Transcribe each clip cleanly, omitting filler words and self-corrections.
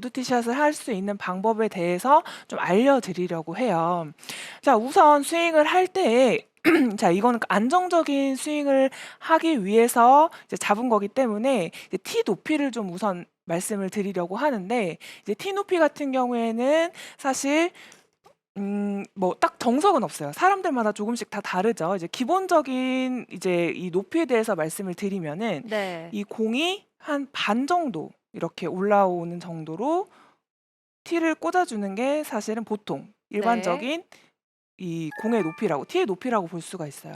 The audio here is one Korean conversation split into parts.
우드 티샷을 할 수 있는 방법에 대해서 좀 알려드리려고 해요. 자, 우선 스윙을 할 때에 자, 이거는 안정적인 스윙을 하기 위해서 이제 잡은 거기 때문에 이제 티 높이를 좀 우선 말씀을 드리려고 하는데, 이제 티 높이 같은 경우에는 사실 뭐 딱 정석은 없어요. 사람들마다 조금씩 다 다르죠. 이제 기본적인 이제 이 높이에 대해서 말씀을 드리면은 네. 이 공이 한 반 정도 이렇게 올라오는 정도로 티를 꽂아주는 게 사실은 보통 네. 일반적인 이 공의 높이라고, 티의 높이라고 볼 수가 있어요.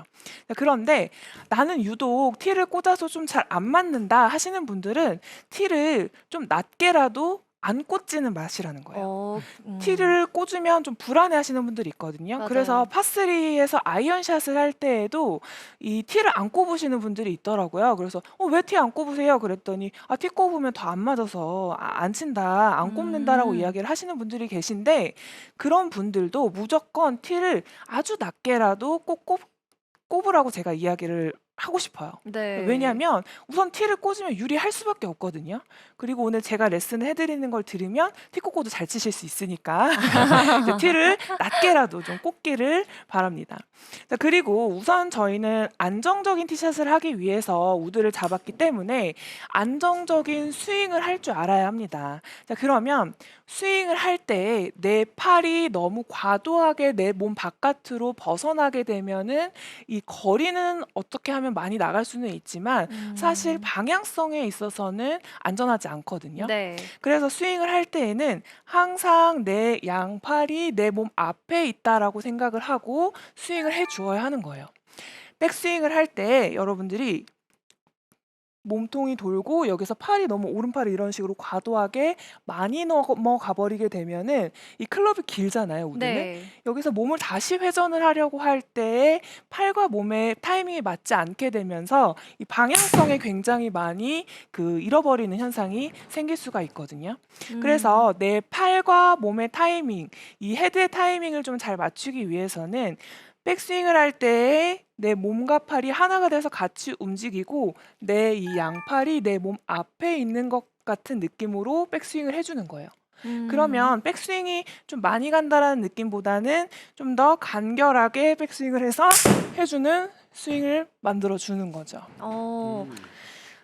그런데 나는 유독 티를 꽂아서 좀 잘 안 맞는다 하시는 분들은 티를 좀 낮게라도 안 꽂지는 마시라는 거예요. 어. 티를 꽂으면 좀 불안해하시는 분들이 있거든요. 그래서 맞아요. 파3에서 아이언샷을 할 때에도 이 티를 안 꼽으시는 분들이 있더라고요. 그래서 왜 티 안 꼽으세요? 그랬더니 티 꼽으면 더 안 맞아서 안 친다, 안 꼽는다라고 음. 이야기를 하시는 분들이 계신데, 그런 분들도 무조건 티를 아주 낮게라도 꼭 꼽으라고 제가 이야기를 하고 싶어요. 네. 왜냐하면 우선 티를 꽂으면 유리할 수밖에 없거든요. 그리고 오늘 제가 레슨을 해드리는 걸 들으면 티 꽂고도 잘 치실 수 있으니까 이제 티를 낮게라도 좀 꽂기를 바랍니다. 자, 그리고 우선 저희는 안정적인 티샷을 하기 위해서 우드를 잡았기 때문에 안정적인 스윙을 할 줄 알아야 합니다. 자, 그러면 스윙을 할 때 내 팔이 너무 과도하게 내 몸 바깥으로 벗어나게 되면은 이 거리는 어떻게 하면 많이 나갈 수는 있지만 사실 방향성에 있어서는 안전하지 않거든요. 네. 그래서 스윙을 할 때에는 항상 내 양팔이 내 몸 앞에 있다라고 생각을 하고 스윙을 해 주어야 하는 거예요. 백스윙을 할 때 여러분들이 몸통이 돌고 여기서 팔이 너무 오른팔이 이런 식으로 과도하게 많이 넘어가 버리게 되면은 이 클럽이 길잖아요, 우드는. 네. 여기서 몸을 다시 회전을 하려고 할 때에 팔과 몸의 타이밍이 맞지 않게 되면서 이 방향성에 굉장히 많이 잃어버리는 현상이 생길 수가 있거든요. 그래서 내 팔과 몸의 타이밍, 이 헤드의 타이밍을 좀 잘 맞추기 위해서는 백스윙을 할 때에 내 몸과 팔이 하나가 돼서 같이 움직이고 내 이 양팔이 내 몸 앞에 있는 것 같은 느낌으로 백스윙을 해주는 거예요. 그러면 백스윙이 좀 많이 간다라는 느낌보다는 좀 더 간결하게 백스윙을 해서 해주는 스윙을 만들어주는 거죠. 어.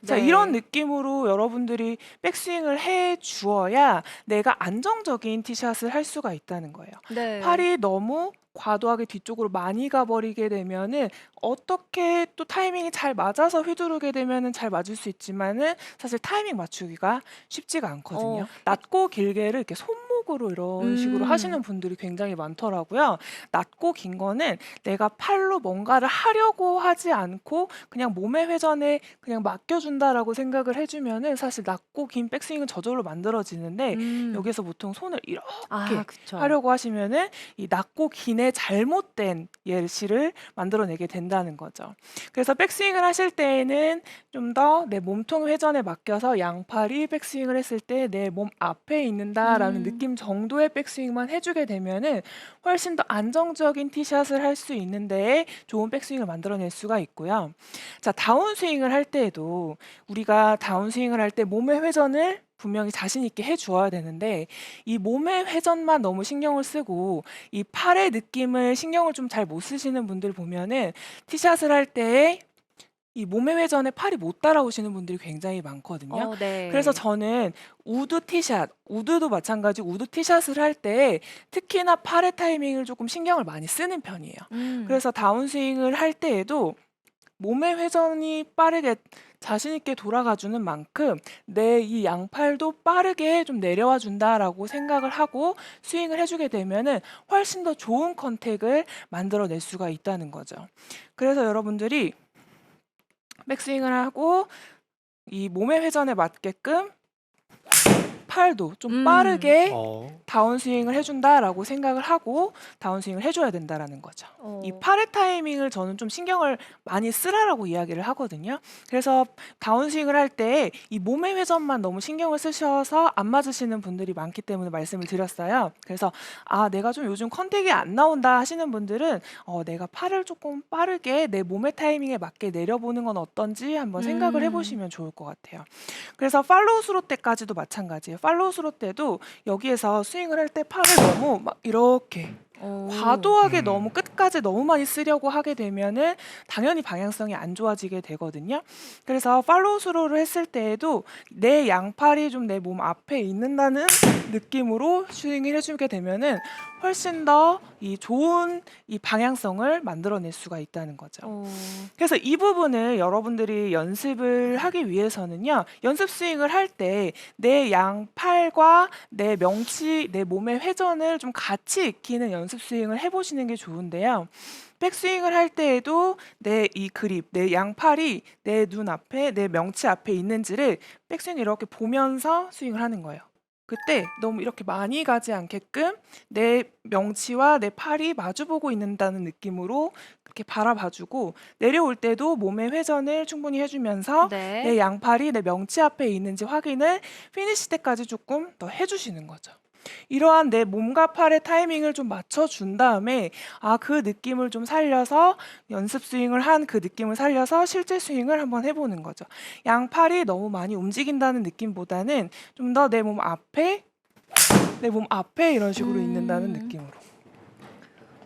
자, 이런 네. 느낌으로 여러분들이 백스윙을 해 주어야 내가 안정적인 티샷을 할 수가 있다는 거예요. 네. 팔이 너무 과도하게 뒤쪽으로 많이 가버리게 되면은 어떻게 또 타이밍이 잘 맞아서 휘두르게 되면은 잘 맞을 수 있지만은 사실 타이밍 맞추기가 쉽지가 않거든요. 낮고 길게를 이렇게 손목으로 이런 식으로 하시는 분들이 굉장히 많더라고요. 낮고 긴 거는 내가 팔로 뭔가를 하려고 하지 않고 그냥 몸의 회전에 그냥 맡겨준다라고 생각을 해주면은 사실 낮고 긴 백스윙은 저절로 만들어지는데, 여기서 보통 손을 이렇게 그쵸. 하려고 하시면은 이 낮고 긴의 잘못된 예시를 만들어내게 된다는 거죠. 그래서 백스윙을 하실 때에는 좀 더 내 몸통 회전에 맡겨서 양팔이 백스윙을 했을 때 내 몸 앞에 있는다라는 느낌 정도의 백스윙만 해주게 되면은 훨씬 더 안정적인 티샷을 할 수 있는데 좋은 백스윙을 만들어낼 수가 있고요. 자, 다운스윙을 할 때에도 우리가 다운스윙을 할 때 몸의 회전을 분명히 자신 있게 해 주어야 되는데, 이 몸의 회전만 너무 신경을 쓰고 이 팔의 느낌을 신경을 좀 잘 못 쓰시는 분들 보면은 티샷을 할 때 이 몸의 회전에 팔이 못 따라오시는 분들이 굉장히 많거든요. 그래서 네. 저는 우드 티샷, 우드도 마찬가지 우드 티샷을 할 때 특히나 팔의 타이밍을 조금 신경을 많이 쓰는 편이에요. 그래서 다운스윙을 할 때에도 몸의 회전이 빠르게 자신 있게 돌아가 주는 만큼 내 이 양팔도 빠르게 좀 내려와 준다라고 생각을 하고 스윙을 해주게 되면은 훨씬 더 좋은 컨택을 만들어낼 수가 있다는 거죠. 그래서 여러분들이 백스윙을 하고 이 몸의 회전에 맞게끔 팔도 좀 빠르게 다운스윙을 해준다라고 생각을 하고 다운스윙을 해줘야 된다라는 거죠. 이 팔의 타이밍을 저는 좀 신경을 많이 쓰라라고 이야기를 하거든요. 그래서 다운스윙을 할 때 이 몸의 회전만 너무 신경을 쓰셔서 안 맞으시는 분들이 많기 때문에 말씀을 드렸어요. 그래서 내가 좀 요즘 컨택이 안 나온다 하시는 분들은 내가 팔을 조금 빠르게 내 몸의 타이밍에 맞게 내려보는 건 어떤지 한번 생각을 해보시면 좋을 것 같아요. 그래서 팔로우 스로 때까지도 마찬가지예요. 팔로우 스루 때도 여기에서 스윙을 할 때 팔을 너무 막 이렇게 과도하게 너무 끝까지 너무 많이 쓰려고 하게 되면은 당연히 방향성이 안 좋아지게 되거든요. 그래서 팔로우 스루를 했을 때에도 내 양팔이 좀 내 몸 앞에 있는다는 느낌으로 스윙을 해주게 되면은 훨씬 더 이 좋은 이 방향성을 만들어낼 수가 있다는 거죠. 그래서 이 부분을 여러분들이 연습을 하기 위해서는요, 연습 스윙을 할 때 내 양팔과 내 명치, 내 몸의 회전을 좀 같이 익히는 연습 스윙을 해보시는 게 좋은데요. 백스윙을 할 때에도 내 이 그립, 내 양팔이 내 눈 앞에, 내 명치 앞에 있는지를 백스윙 이렇게 보면서 스윙을 하는 거예요. 그때 너무 이렇게 많이 가지 않게끔 내 명치와 내 팔이 마주보고 있는다는 느낌으로 그렇게 바라봐주고, 내려올 때도 몸의 회전을 충분히 해주면서 내 네. 양팔이 내 명치 앞에 있는지 확인을 피니시 때까지 조금 더 해주시는 거죠. 이러한 내 몸과 팔의 타이밍을 좀 맞춰준 다음에 그 느낌을 좀 살려서 연습 스윙을 한 그 느낌을 살려서 실제 스윙을 한번 해보는 거죠. 양팔이 너무 많이 움직인다는 느낌보다는 좀 더 내 몸 앞에 이런 식으로 있는다는 음. 느낌으로.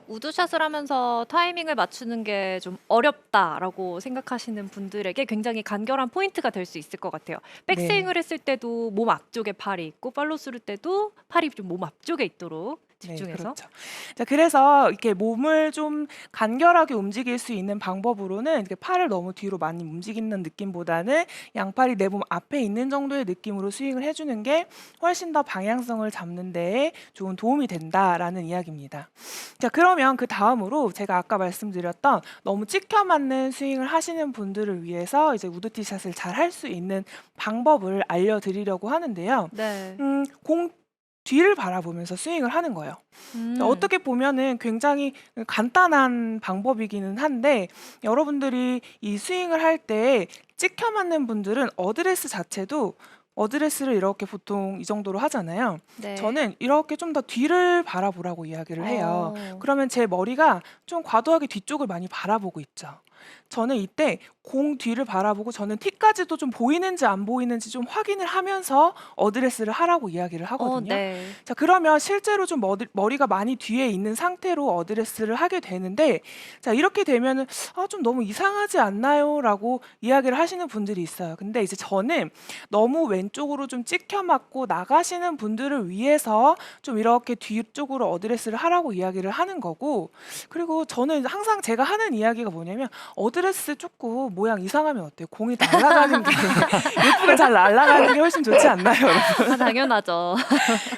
우드샷을 하면서 타이밍을 맞추는 게 좀 어렵다라고 생각하시는 분들에게 굉장히 간결한 포인트가 될 수 있을 것 같아요. 네. 백스윙을 했을 때도 몸 앞쪽에 팔이 있고 팔로우 스루 때도 팔이 좀 몸 앞쪽에 있도록 네, 집중해서. 그렇죠. 자, 그래서 이렇게 몸을 좀 간결하게 움직일 수 있는 방법으로는 이렇게 팔을 너무 뒤로 많이 움직이는 느낌보다는 양팔이 내 몸 앞에 있는 정도의 느낌으로 스윙을 해주는 게 훨씬 더 방향성을 잡는 데에 좋은 도움이 된다라는 이야기입니다. 자, 그러면 그 다음으로 제가 아까 말씀드렸던 너무 찍혀 맞는 스윙을 하시는 분들을 위해서 이제 우드티샷을 잘 할 수 있는 방법을 알려드리려고 하는데요. 네. 공 뒤를 바라보면서 스윙을 하는 거예요. 어떻게 보면은 굉장히 간단한 방법이기는 한데, 여러분들이 이 스윙을 할 때 찍혀 맞는 분들은 어드레스 자체도 어드레스를 이렇게 보통 이 정도로 하잖아요. 네. 저는 이렇게 좀 더 뒤를 바라보라고 이야기를 해요. 어. 그러면 제 머리가 좀 과도하게 뒤쪽을 많이 바라보고 있죠. 저는 이때 공 뒤를 바라보고 저는 티까지도 좀 보이는지 안 보이는지 좀 확인을 하면서 어드레스를 하라고 이야기를 하거든요. 네. 자, 그러면 실제로 좀 머리가 많이 뒤에 있는 상태로 어드레스를 하게 되는데, 자, 이렇게 되면은 좀 너무 이상하지 않나요? 라고 이야기를 하시는 분들이 있어요. 근데 이제 저는 너무 왼쪽으로 좀 찍혀 맞고 나가시는 분들을 위해서 좀 이렇게 뒤쪽으로 어드레스를 하라고 이야기를 하는 거고, 그리고 저는 항상 제가 하는 이야기가 뭐냐면, 어드레스 조금 모양 이상하면 어때요? 공이 날아가는 게 예쁘게 잘 날아가는 게 훨씬 좋지 않나요, 여러분? 당연하죠.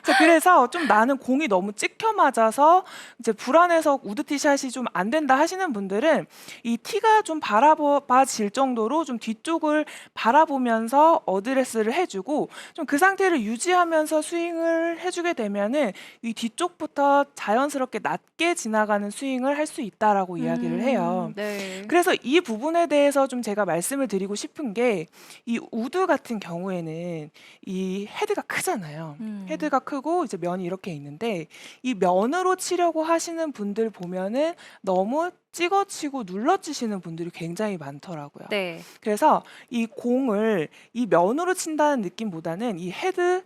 자, 그래서 좀 나는 공이 너무 찍혀 맞아서 이제 불안해서 우드티샷이 좀 안 된다 하시는 분들은 이 티가 좀 바라봐질 정도로 좀 뒤쪽을 바라보면서 어드레스를 해주고, 좀 그 상태를 유지하면서 스윙을 해주게 되면은 이 뒤쪽부터 자연스럽게 낮게 지나가는 스윙을 할 수 있다라고 이야기를 해요. 네. 그래서 이 부분에 대해서 좀 제가 말씀을 드리고 싶은 게, 이 우드 같은 경우에는 이 헤드가 크잖아요. 헤드가 크고 이제 면이 이렇게 있는데, 이 면으로 치려고 하시는 분들 보면은 너무 찍어치고 눌러치시는 분들이 굉장히 많더라고요. 네. 그래서 이 공을 이 면으로 친다는 느낌보다는 이 헤드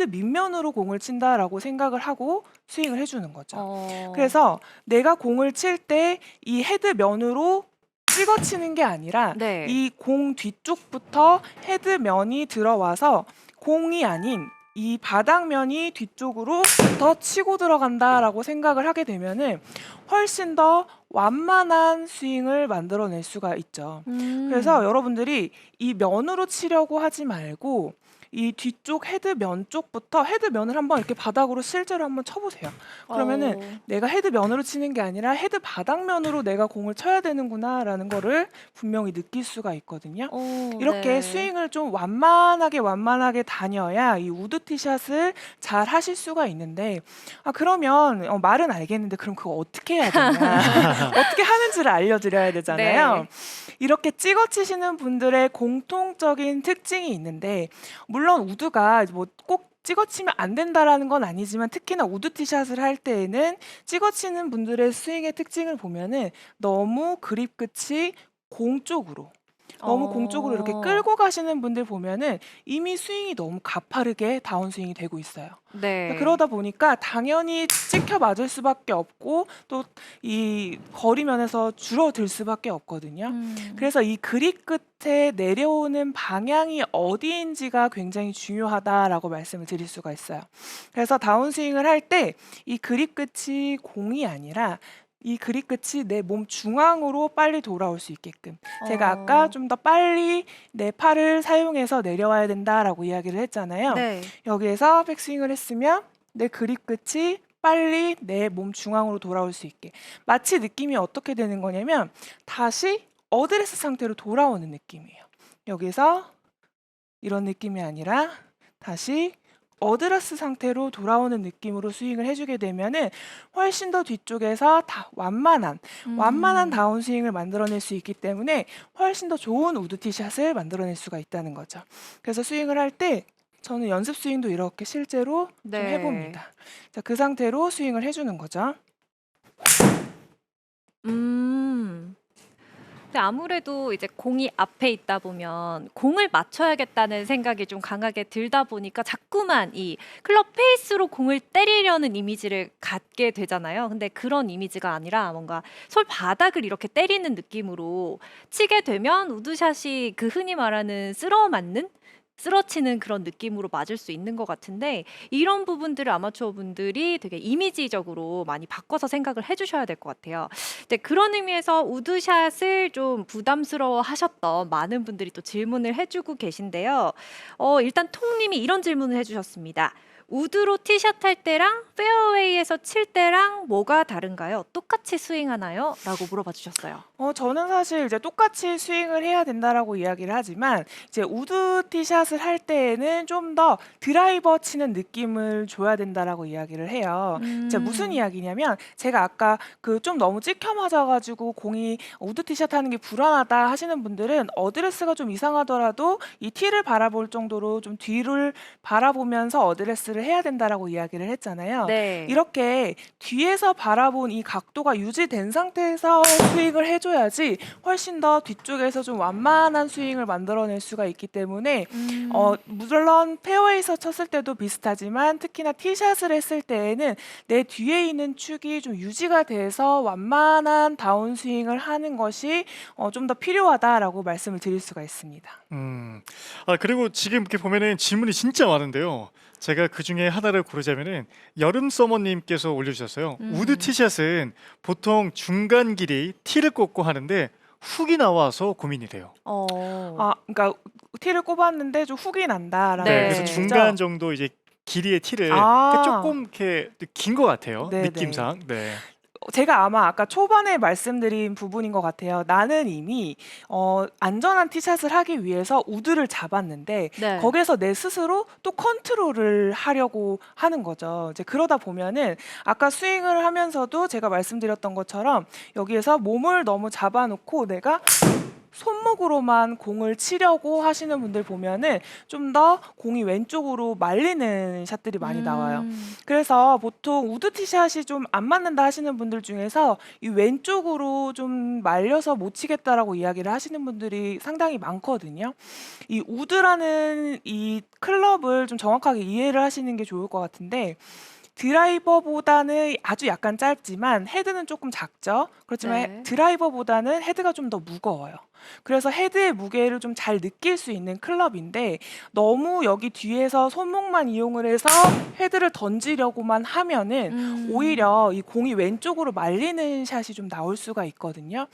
밑면으로 공을 친다라고 생각을 하고 스윙을 해주는 거죠. 그래서 내가 공을 칠 때 이 헤드 면으로 찍어치는 게 아니라 네. 이 공 뒤쪽부터 헤드 면이 들어와서 공이 아닌 이 바닥면이 뒤쪽으로 더 치고 들어간다라고 생각을 하게 되면은 훨씬 더 완만한 스윙을 만들어낼 수가 있죠. 그래서 여러분들이 이 면으로 치려고 하지 말고 이 뒤쪽 헤드면 쪽부터 헤드면을 한번 이렇게 바닥으로 실제로 한번 쳐보세요. 그러면은 내가 헤드면으로 치는 게 아니라 헤드 바닥면으로 내가 공을 쳐야 되는구나라는 거를 분명히 느낄 수가 있거든요. 이렇게 네. 스윙을 좀 완만하게 다녀야 이 우드티샷을 잘 하실 수가 있는데, 그러면 말은 알겠는데 그럼 그거 어떻게 해야 되냐? 어떻게 하는지를 알려드려야 되잖아요. 네. 이렇게 찍어치시는 분들의 공통적인 특징이 있는데, 물론 우드가 뭐 꼭 찍어치면 안 된다라는 건 아니지만, 특히나 우드티샷을 할 때에는 찍어치는 분들의 스윙의 특징을 보면은 너무 그립 끝이 공 쪽으로, 너무 공 쪽으로 이렇게 끌고 가시는 분들 보면은 이미 스윙이 너무 가파르게 다운스윙이 되고 있어요. 네. 그러다 보니까 당연히 찍혀 맞을 수밖에 없고 또 이 거리 면에서 줄어들 수밖에 없거든요. 그래서 이 그립 끝에 내려오는 방향이 어디인지가 굉장히 중요하다라고 말씀을 드릴 수가 있어요. 그래서 다운스윙을 할 때 이 그립 끝이 공이 아니라 이 그립 끝이 내 몸 중앙으로 빨리 돌아올 수 있게끔 제가 아까 좀 더 빨리 내 팔을 사용해서 내려와야 된다라고 이야기를 했잖아요. 네. 여기에서 백스윙을 했으면 내 그립 끝이 빨리 내 몸 중앙으로 돌아올 수 있게 마치 느낌이 어떻게 되는 거냐면 다시 어드레스 상태로 돌아오는 느낌이에요. 여기서 이런 느낌이 아니라 다시 어드레스 상태로 돌아오는 느낌으로 스윙을 해주게 되면은 훨씬 더 뒤쪽에서 다 완만한 다운스윙을 만들어낼 수 있기 때문에 훨씬 더 좋은 우드 티샷을 만들어낼 수가 있다는 거죠. 그래서 스윙을 할 때 저는 연습 스윙도 이렇게 실제로 좀 네. 해봅니다. 자, 그 상태로 스윙을 해주는 거죠. 근데 아무래도 이제 공이 앞에 있다 보면 공을 맞춰야겠다는 생각이 좀 강하게 들다 보니까 자꾸만 이 클럽 페이스로 공을 때리려는 이미지를 갖게 되잖아요. 근데 그런 이미지가 아니라 뭔가 솔바닥을 이렇게 때리는 느낌으로 치게 되면 우드샷이 그 흔히 말하는 쓰러치는 그런 느낌으로 맞을 수 있는 것 같은데 이런 부분들을 아마추어 분들이 되게 이미지적으로 많이 바꿔서 생각을 해주셔야 될 것 같아요. 근데 그런 의미에서 우드샷을 좀 부담스러워 하셨던 많은 분들이 또 질문을 해주고 계신데요. 일단 통님이 이런 질문을 해주셨습니다. 우드로 티샷 할 때랑 페어웨이에서 칠 때랑 뭐가 다른가요? 똑같이 스윙하나요? 라고 물어봐 주셨어요. 저는 사실 이제 똑같이 스윙을 해야 된다라고 이야기를 하지만 이제 우드 티샷을 할 때에는 좀 더 드라이버 치는 느낌을 줘야 된다라고 이야기를 해요. 이제 무슨 이야기냐면 제가 아까 그 좀 너무 찍혀 맞아가지고 공이 우드 티샷 하는 게 불안하다 하시는 분들은 어드레스가 좀 이상하더라도 이 티를 바라볼 정도로 좀 뒤를 바라보면서 어드레스를 해야 된다라고 이야기를 했잖아요. 네. 이렇게 뒤에서 바라본 이 각도가 유지된 상태에서 스윙을 해줘야지 훨씬 더 뒤쪽에서 좀 완만한 스윙을 만들어낼 수가 있기 때문에 물론 페어웨이에서 쳤을 때도 비슷하지만 특히나 티샷을 했을 때에는 내 뒤에 있는 축이 좀 유지가 돼서 완만한 다운스윙을 하는 것이 좀 더 필요하다라고 말씀을 드릴 수가 있습니다. 그리고 지금 이렇게 보면은 질문이 진짜 많은데요. 제가 그 중에 하나를 고르자면은 여름 서머님께서 올려주셨어요. 우드 티샷은 보통 중간 길이 티를 꽂고 하는데 훅이 나와서 고민이 돼요. 그러니까 티를 꼽았는데 좀 훅이 난다라는 네. 그래서 거죠? 중간 정도 이제 길이의 티를 아. 조금 이렇게 긴 것 같아요. 네네. 느낌상. 네. 제가 아마 아까 초반에 말씀드린 부분인 것 같아요. 나는 이미 안전한 티샷을 하기 위해서 우드를 잡았는데 네. 거기에서 내 스스로 또 컨트롤을 하려고 하는 거죠. 이제 그러다 보면은 아까 스윙을 하면서도 제가 말씀드렸던 것처럼 여기에서 몸을 너무 잡아놓고 내가 손목으로만 공을 치려고 하시는 분들 보면은 좀 더 공이 왼쪽으로 말리는 샷들이 많이 나와요. 그래서 보통 우드 티샷이 좀 안 맞는다 하시는 분들 중에서 이 왼쪽으로 좀 말려서 못 치겠다라고 이야기를 하시는 분들이 상당히 많거든요. 이 우드라는 이 클럽을 좀 정확하게 이해를 하시는 게 좋을 것 같은데 드라이버보다는 아주 약간 짧지만 헤드는 조금 작죠. 그렇지만 네. 드라이버보다는 헤드가 좀 더 무거워요. 그래서 헤드의 무게를 좀 잘 느낄 수 있는 클럽인데 너무 여기 뒤에서 손목만 이용을 해서 헤드를 던지려고만 하면은 오히려 이 공이 왼쪽으로 말리는 샷이 좀 나올 수가 있거든요.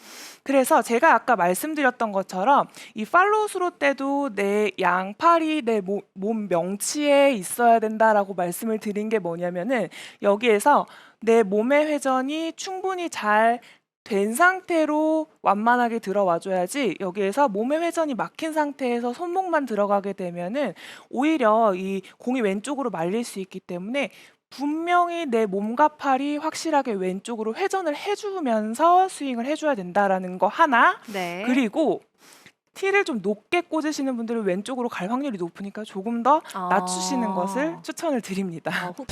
그래서 제가 아까 말씀드렸던 것처럼 이 팔로우 스로 때도 내 양팔이 내 몸 명치에 있어야 된다라고 말씀을 드린 게 뭐냐면은 여기에서 내 몸의 회전이 충분히 잘 된 상태로 완만하게 들어와줘야지 여기에서 몸의 회전이 막힌 상태에서 손목만 들어가게 되면은 오히려 이 공이 왼쪽으로 말릴 수 있기 때문에 분명히 내 몸과 팔이 확실하게 왼쪽으로 회전을 해주면서 스윙을 해줘야 된다라는 거 하나. 네. 그리고 티를 좀 높게 꽂으시는 분들은 왼쪽으로 갈 확률이 높으니까 조금 더 낮추시는 것을 추천을 드립니다. 훅